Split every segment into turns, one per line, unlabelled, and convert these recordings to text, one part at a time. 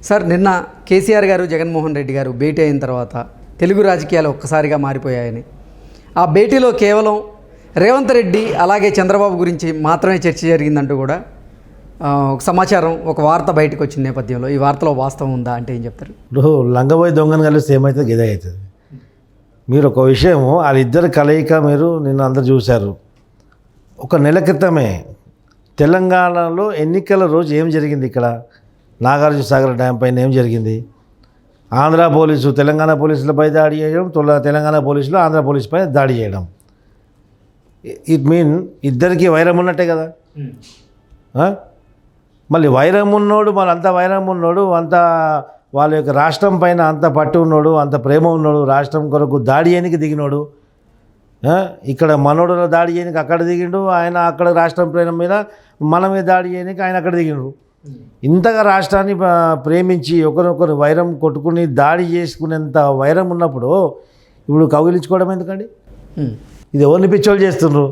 Sir నిన్న కేసీఆర్ గారు జగన్మోహన్ రెడ్డి గారు భేటీ అయిన తర్వాత తెలుగు రాజకీయాలు ఒక్కసారిగా మారిపోయాయని, ఆ భేటీలో కేవలం రేవంత్ రెడ్డి అలాగే చంద్రబాబు గురించి మాత్రమే చర్చ జరిగిందంటూ కూడా ఒక సమాచారం, ఒక వార్త బయటకు వచ్చిన నేపథ్యంలో ఈ వార్తలో వాస్తవం ఉందా అంటే ఏం చెప్తారు?
ఇప్పుడు లంగబోయి దొంగను కలిస్తే ఏమవుతుంది? గిదే అవుతుంది. మీరు ఒక విషయం, వాళ్ళిద్దరి కలయిక మీరు నిన్న అందరు చూశారు. ఒక నెల క్రితమే తెలంగాణలో ఎన్నికల రోజు ఏం జరిగింది? ఇక్కడ నాగార్జున సాగర్ డ్యామ్ పైన ఏం జరిగింది? ఆంధ్ర పోలీసు తెలంగాణ పోలీసులపై దాడి చేయడం, తెలంగాణ పోలీసులు ఆంధ్ర పోలీసుపై దాడి చేయడం. ఇట్ మీన్ ఇద్దరికి వైరం ఉన్నట్టే కదా. మళ్ళీ వైరం ఉన్నోడు, మళ్ళీ అంత వైరం ఉన్నోడు, అంత వాళ్ళ యొక్క రాష్ట్రం పైన అంత పట్టు ఉన్నాడు, అంత ప్రేమ ఉన్నాడు, రాష్ట్రం కొరకు దాడి చేయడానికి దిగినోడు. ఇక్కడ మనోడులో దాడి చేయడానికి అక్కడ దిగిండు, ఆయన అక్కడ రాష్ట్రం ప్రేమ మీద మన మీద దాడి చేయడానికి ఆయన అక్కడ దిగిండు. ఇంతగా రాష్ట్రాన్ని ప్రేమించి ఒకరినొకరు వైరం కొట్టుకుని దాడి చేసుకునేంత వైరం ఉన్నప్పుడు ఇప్పుడు కౌగిలించుకోవడం ఎందుకండి? ఇది ఎవరిని పిచ్చోళ్ళు చేస్తుండ్రు?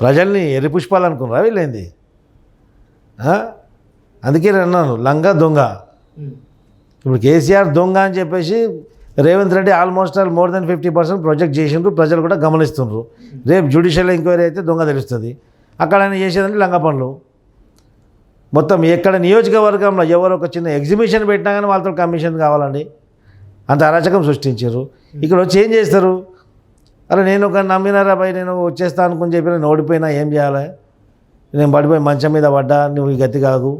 ప్రజల్ని ఎర్రి పుష్పాలు అనుకున్నారా వీళ్ళేంది? అందుకే నేను అన్నాను లంగా దొంగ. ఇప్పుడు కేసీఆర్ దొంగ అని చెప్పేసి Revanth Reddy almost all more than 50% project చేసిండ్రు, ప్రజలు కూడా గమనిస్తుండ్రు. రేపు జ్యుడిషియల్ ఎంక్వైరీ అయితే దొంగ తెలుస్తుంది. అక్కడ ఆయన చేసేదంటే లంగ పనులు. మొత్తం ఎక్కడ నియోజకవర్గంలో ఎవరు ఒక చిన్న ఎగ్జిబిషన్ పెట్టినా కానీ వాళ్ళతో కమిషన్ కావాలండి. అంత అరాచకం సృష్టించారు. ఇక్కడ వచ్చి ఏం చేస్తారు? అరే నేను ఒక నమ్మినారా పై నేను వచ్చేస్తా అనుకుని చెప్పి నేను ఓడిపోయినా ఏం చేయాలి? నేను పడిపోయి మంచం మీద పడ్డా, నువ్వు గతి కాదు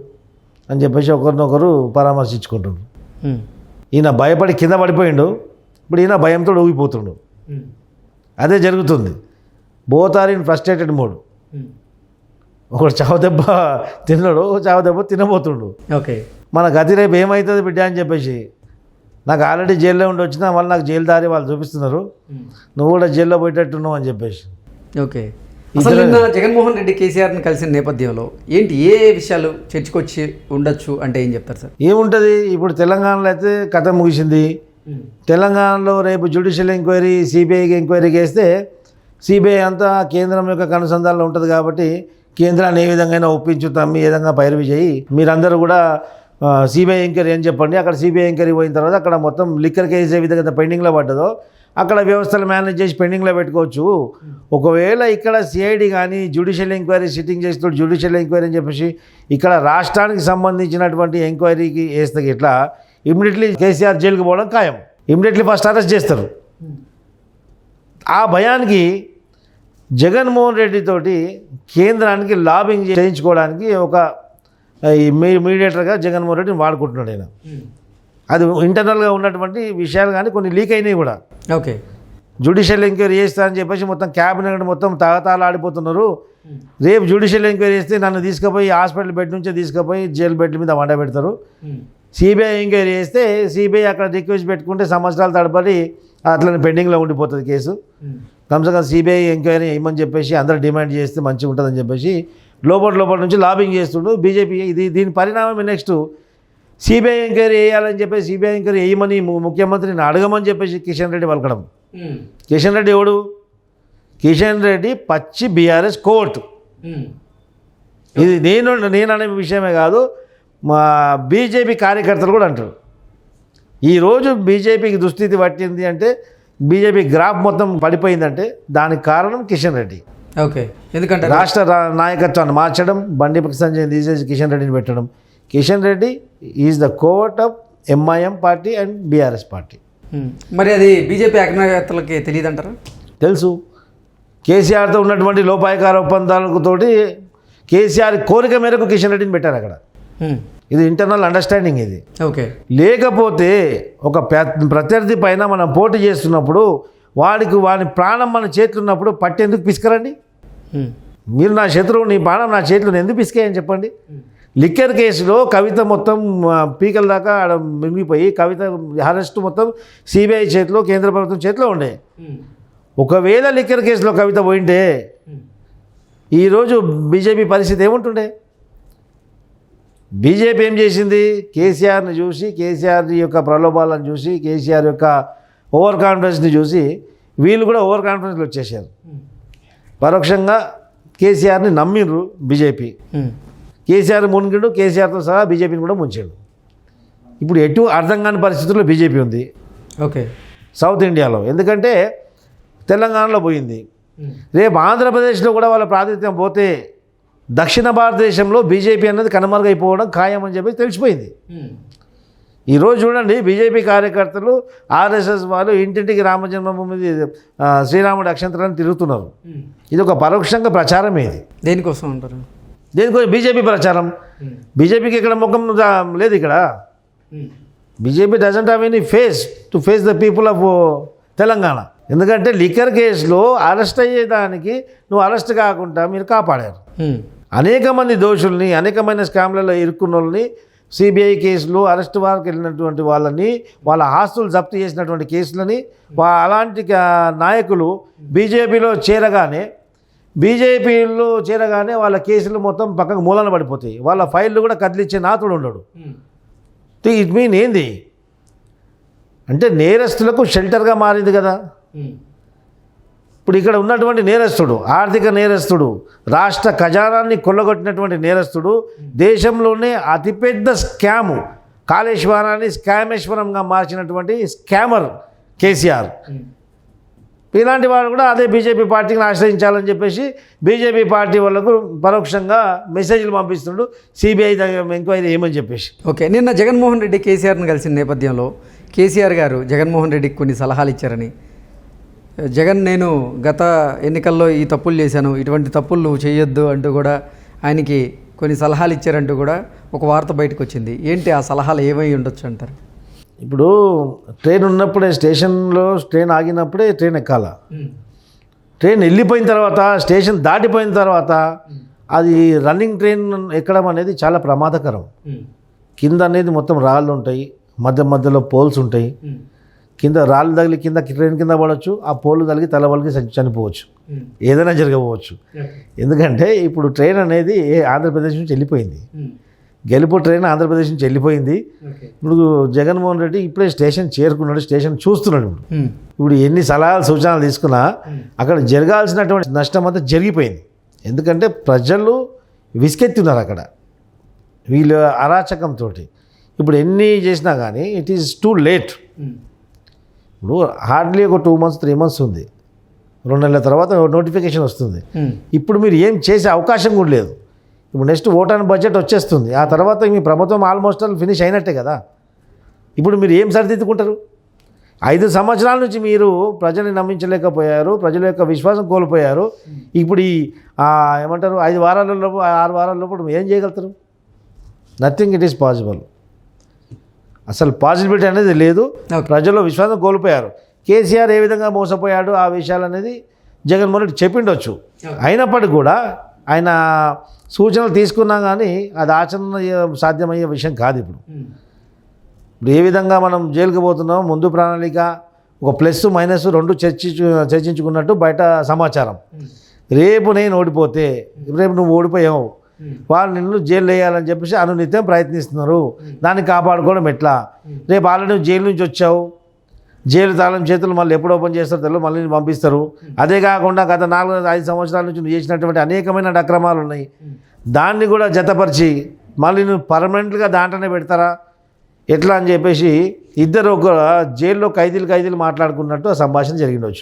అని చెప్పేసి ఒకరినొకరు పరామర్శించుకుంటుండ్రు. ఈయన భయపడి కింద పడిపోయిండు, ఇప్పుడు ఈయన భయంతో ఊగిపోతుండు. అదే జరుగుతుంది. Both are in frustrated mode. ఒకడు చావదెబ్బ తిన్నాడు, చావదెబ్బ తినబోతుండు.
ఓకే, మన
గతి రేపు ఏమవుతుంది బిడ్డ అని చెప్పేసి, నాకు ఆల్రెడీ జైల్లో ఉండి వచ్చినా వాళ్ళు నాకు జైలు దారి వాళ్ళు చూపిస్తున్నారు, నువ్వు కూడా జైల్లో పోయేటట్టున్నావు అని చెప్పేసి.
ఓకే, అసలు నిన్న జగన్మోహన్ రెడ్డి కేసీఆర్ని కలిసిన నేపథ్యంలో ఏంటి, ఏ విషయాలు చర్చకొచ్చి ఉండొచ్చు అంటే ఏం చెప్తారు సార్?
ఏముంటుంది? ఇప్పుడు తెలంగాణలో అయితే కథ ముగిసింది. తెలంగాణలో రేపు జ్యుడిషియల్ ఎంక్వైరీ, సిబిఐకి ఎంక్వైరీకి వేస్తే సిబిఐ అంతా కేంద్రం యొక్క కనుసంధానంలో ఉంటుంది కాబట్టి కేంద్రాన్ని ఏ విధంగా ఒప్పించు తమ్మి, ఏ విధంగా పైరవి చేయి, మీరందరూ కూడా సిబిఐ ఎంక్వైరీ అని చెప్పండి. అక్కడ సిబిఐ ఎంక్వైరీ పోయిన తర్వాత అక్కడ మొత్తం లిక్కర్ కేసు ఏ విధంగా పెండింగ్లో పడ్డదో అక్కడ వ్యవస్థలు మేనేజ్ చేసి పెండింగ్లో పెట్టుకోవచ్చు. ఒకవేళ ఇక్కడ సిఐడి కానీ జ్యుడిషియల్ ఎంక్వైరీ సిట్టింగ్ చేస్తూ జ్యుడిషియల్ ఎంక్వైరీ అని చెప్పేసి ఇక్కడ రాష్ట్రానికి సంబంధించినటువంటి ఎంక్వైరీకి వేస్తే ఇట్లా ఇమ్మీడియట్లీ కేసీఆర్ జైలుకి పోవడం ఖాయం. ఇమ్మీడియట్లీ ఫస్ట్ అరెస్ట్ చేస్తారు. ఆ భయానికి జగన్మోహన్ రెడ్డి తోటి కేంద్రానికి లాబింగ్ చేయించుకోవడానికి ఒక మీడియేటర్గా జగన్మోహన్ రెడ్డిని వాడుకుంటున్నాడు ఆయన. అది ఇంటర్నల్గా ఉన్నటువంటి విషయాలు కానీ కొన్ని లీక్ అయినాయి కూడా.
ఓకే,
జ్యుడిషియల్ ఎంక్వైరీ చేస్తా అని చెప్పేసి మొత్తం క్యాబినెట్ మొత్తం తగతాలు ఆడిపోతున్నారు. రేపు జ్యుడిషియల్ ఎంక్వైరీ చేస్తే నన్ను తీసుకుపోయి హాస్పిటల్ బెడ్ నుంచే తీసుకుపోయి జైలు బెడ్ మీద వండ పెడతారు. సిబిఐ ఎంక్వైరీ చేస్తే సిబిఐ అక్కడ రిక్వెస్ట్ పెట్టుకుంటే సంవత్సరాలు తడపడి అట్లనే పెండింగ్లో ఉండిపోతుంది కేసు. కమ్సే సిబిఐ ఎంక్వైరీ ఇవ్వమని చెప్పేసి అందరూ డిమాండ్ చేస్తే మంచిగా ఉంటుందని చెప్పేసి లోపల నుంచి లాబింగ్ చేస్తుండు బీజేపీ. దీని పరిణామం నెక్స్ట్ సిబిఐ ఎంక్వైరీ వేయాలని చెప్పేసి సిబిఐ ఎంక్వైరీ వేయమని ముఖ్యమంత్రిని అడగమని చెప్పేసి కిషన్ రెడ్డి పలకడం. కిషన్ రెడ్డి ఎవడు? కిషన్ రెడ్డి పచ్చి బీఆర్ఎస్ కోర్టు. ఇది నేను అనే విషయమే కాదు, మా బీజేపీ కార్యకర్తలు కూడా అంటారు. ఈరోజు బీజేపీకి దుస్థితి పట్టింది అంటే, బీజేపీ గ్రాఫ్ మొత్తం పడిపోయిందంటే దానికి కారణం కిషన్ రెడ్డి.
ఓకే, ఎందుకంటే
రాష్ట్ర నాయకత్వాన్ని మార్చడం, బండి సంజయ్ తీసేసి కిషన్ రెడ్డిని పెట్టడం. Kishan Reddy is the covert of MIM party and BRS party.
మరి అది బీజేపీ అగ్రనేతలకి తెలియదు అంటారా? తెలుసు.
కేసీఆర్తో ఉన్నటువంటి లోపాయకార ఒప్పందాలతోటి కేసీఆర్ కోరిక మేరకు కిషన్ రెడ్డిని పెట్టారు అక్కడ. ఇది ఇంటర్నల్ అండర్స్టాండింగ్ ఇది.
ఓకే,
లేకపోతే ఒక ప్రత్యర్థి పైన మనం పోటీ చేస్తున్నప్పుడు వాని ప్రాణం మన చేతులు ఉన్నప్పుడు పట్టి ఎందుకు పిసుకరండి? మీరు నా శత్రువు, నీ ప్రాణం నా చేతులు ఎందుకు పిసికాయని చెప్పండి. లిక్కర్ కేసులో కవిత మొత్తం పీకల దాకా ఆడ మింగిపోయి కవిత అరెస్ట్ మొత్తం సిబిఐ చేతిలో, కేంద్ర ప్రభుత్వం చేతిలో ఉండే. ఒకవేళ లిక్కర్ కేసులో కవిత పోయింటే ఈరోజు బీజేపీ పరిస్థితి ఏముంటుండే? బీజేపీ ఏం చేసింది? కేసీఆర్ని చూసి, కేసీఆర్ యొక్క ప్రలోభాలను చూసి, కేసీఆర్ యొక్క ఓవర్ కాన్ఫిడెన్స్ని చూసి వీళ్ళు కూడా ఓవర్ కాన్ఫిడెన్స్లో వచ్చేసారు. పరోక్షంగా కేసీఆర్ని నమ్మిండ్రు బీజేపీ. కేసీఆర్ మునిగిండు, కేసీఆర్తో సహా బీజేపీని కూడా ముంచాడు. ఇప్పుడు ఎటు అర్థం కాని పరిస్థితుల్లో బీజేపీ ఉంది
ఓకే.
సౌత్ ఇండియాలో. ఎందుకంటే తెలంగాణలో పోయింది, రేపు ఆంధ్రప్రదేశ్లో కూడా వాళ్ళ ప్రాతినిధ్యం పోతే దక్షిణ భారతదేశంలో బీజేపీ అనేది కనుమరుగైపోవడం ఖాయం అని చెప్పి తెలిసిపోయింది. ఈరోజు చూడండి, బీజేపీ కార్యకర్తలు ఆర్ఎస్ఎస్ వాళ్ళు ఇంటింటికి రామజన్మభూమి శ్రీరాముడి అక్షంతరాన్ని తిరుగుతున్నారు. ఇది ఒక పరోక్షంగా ప్రచారమే. ఇది
దేనికోసం అంటారు?
దేనికోసం? బీజేపీ ప్రచారం. బీజేపీకి ఇక్కడ ముఖం లేదు. ఇక్కడ BJP doesn't have any face to face the people of Telangana. ఎందుకంటే లిక్కర్ కేసులో అరెస్ట్ అయ్యేదానికి నువ్వు అరెస్ట్ కాకుండా మీరు కాపాడారు. అనేక మంది దోషుల్ని, అనేకమైన స్కామ్లలో ఇరుక్కున్న వాళ్ళని, సిబిఐ కేసులు అరెస్ట్ వారికి వెళ్ళినటువంటి వాళ్ళని, వాళ్ళ ఆస్తులు జప్తు చేసినటువంటి కేసులని, అలాంటి నాయకులు బీజేపీలో చేరగానే వాళ్ళ కేసులు మొత్తం పక్కకు మూలన పడిపోతాయి. వాళ్ళ ఫైళ్ళు కూడా కదిలిచ్చే నాతుడు ఉండడు. ఇట్ మీన్ ఏంది అంటే నేరస్తులకు షెల్టర్గా మారింది కదా. ఇప్పుడు ఇక్కడ ఉన్నటువంటి నేరస్తుడు, ఆర్థిక నేరస్తుడు, రాష్ట్ర ఖజానాన్ని కొల్లగొట్టినటువంటి నేరస్తుడు, దేశంలోనే అతిపెద్ద స్కాము కాళేశ్వరాన్ని స్కామేశ్వరంగా మార్చినటువంటి స్కామర్ కేసీఆర్. ఇలాంటి వాడు కూడా అదే బీజేపీ పార్టీని ఆశ్రయించాలని చెప్పేసి బీజేపీ పార్టీ వాళ్ళకు పరోక్షంగా మెసేజ్లు పంపిస్తుండు, సిబిఐ ఎంక్వైరీ ఏమని చెప్పేసి.
ఓకే. నిన్న జగన్మోహన్ రెడ్డి కేసీఆర్ని కలిసిన నేపథ్యంలో కేసీఆర్ గారు జగన్మోహన్ రెడ్డికి కొన్ని సలహాలు ఇచ్చారని, జగన్ నేను గత ఎన్నికల్లో ఈ తప్పులు చేశాను, ఇటువంటి తప్పులు నువ్వు చేయొద్దు అంటూ కూడా ఆయనకి కొన్ని సలహాలు ఇచ్చారంటూ కూడా ఒక వార్త బయటకు వచ్చింది. ఏంటి ఆ సలహాలు ఏమై ఉండొచ్చు అంటారు?
ఇప్పుడు ట్రైన్ ఉన్నప్పుడే, స్టేషన్లో ట్రైన్ ఆగినప్పుడే ట్రైన్ ఎక్కాల. ట్రైన్ వెళ్ళిపోయిన తర్వాత, స్టేషన్ దాటిపోయిన తర్వాత అది రన్నింగ్ ట్రైన్ ఎక్కడం అనేది చాలా ప్రమాదకరం. కింద అనేది మొత్తం రాళ్ళు ఉంటాయి, మధ్యలో పోల్స్ ఉంటాయి. కింద రాళ్ళు తగిలి కింద ట్రైన్ కింద పడవచ్చు, ఆ పోలు తగిలి తలవలికి చనిపోవచ్చు, ఏదైనా జరగవచ్చు. ఎందుకంటే ఇప్పుడు ట్రైన్ అనేది ఆంధ్రప్రదేశ్ నుంచి వెళ్ళిపోయింది, గెలుపు ట్రైన్ ఆంధ్రప్రదేశ్ నుంచి వెళ్ళిపోయింది. ఇప్పుడు జగన్మోహన్ రెడ్డి ఇప్పుడే స్టేషన్ చేరుకున్నాడు, స్టేషన్ చూస్తున్నాడు. ఇప్పుడు ఎన్ని సలహాలు సూచనలు తీసుకున్నా అక్కడ జరగాల్సినటువంటి నష్టం అంతా జరిగిపోయింది. ఎందుకంటే ప్రజలు విసుకెత్తున్నారు అక్కడ వీళ్ళు అరాచకంతో. ఇప్పుడు ఎన్ని చేసినా కానీ ఇట్ ఈస్ టూ లేట్. ఇప్పుడు హార్డ్లీ ఒక 2 months 3 months ఉంది, 2 నెలల తర్వాత నోటిఫికేషన్ వస్తుంది. ఇప్పుడు మీరు ఏం చేసే అవకాశం కూడా లేదు. ఇప్పుడు నెక్స్ట్ ఓటాన్ బడ్జెట్ వచ్చేస్తుంది, ఆ తర్వాత మీ ప్రభుత్వం ఆల్మోస్ట్ ఆల్ ఫినిష్ అయినట్టే కదా. ఇప్పుడు మీరు ఏం సరిదిద్దుకుంటారు? 5 సంవత్సరాల నుంచి మీరు ప్రజల్ని నమ్మించలేకపోయారు, ప్రజల యొక్క విశ్వాసం కోల్పోయారు. ఇప్పుడు ఈ ఏమంటారు 5 వారాలలోపు 6 వారాలలోపు ఏం చేయగలుగుతారు? నథింగ్. It is possible. అసలు పాసిబిలిటీ అనేది లేదు. ప్రజల్లో విశ్వాసం కోల్పోయారు. కేసీఆర్ ఏ విధంగా మోసపోయాడు ఆ విషయాలు అనేది జగన్మోహన్ రెడ్డి చెప్పిండొచ్చు. అయినప్పటికీ కూడా ఆయన సూచనలు తీసుకున్నా కానీ అది ఆచరణ సాధ్యమయ్యే విషయం కాదు. ఇప్పుడు ఏ విధంగా మనం జైలుకి పోతున్నాం, ముందు ప్రణాళిక ఒక ప్లస్ మైనస్ 2 చర్చించుకున్నట్టు బయట సమాచారం. రేపు నేను ఓడిపోతే, రేపు నువ్వు ఓడిపోయావు, వాళ్ళు నిన్ను జైలు వేయాలని చెప్పేసి అనునిత్యం ప్రయత్నిస్తున్నారు. దాన్ని కాపాడుకోవడం ఎట్లా? రేపు ఆల్రెడీ జైలు నుంచి వచ్చావు, జైలు తాళం చేతులు మళ్ళీ ఎప్పుడు ఓపెన్ చేస్తారో తెలియదు, మళ్ళీ పంపిస్తారు. అదే కాకుండా గత 4-5 సంవత్సరాల నుంచి నువ్వు చేసినటువంటి అనేకమైన అక్రమాలు ఉన్నాయి, దాన్ని కూడా జతపరిచి మళ్ళీ నువ్వు పర్మనెంట్గా దాంట్లోనే పెడతారా ఎట్లా అని చెప్పేసి ఇద్దరు ఒక జైల్లో ఖైదీలు మాట్లాడుకున్నట్టు ఆ సంభాషణ జరిగిండొచ్చు.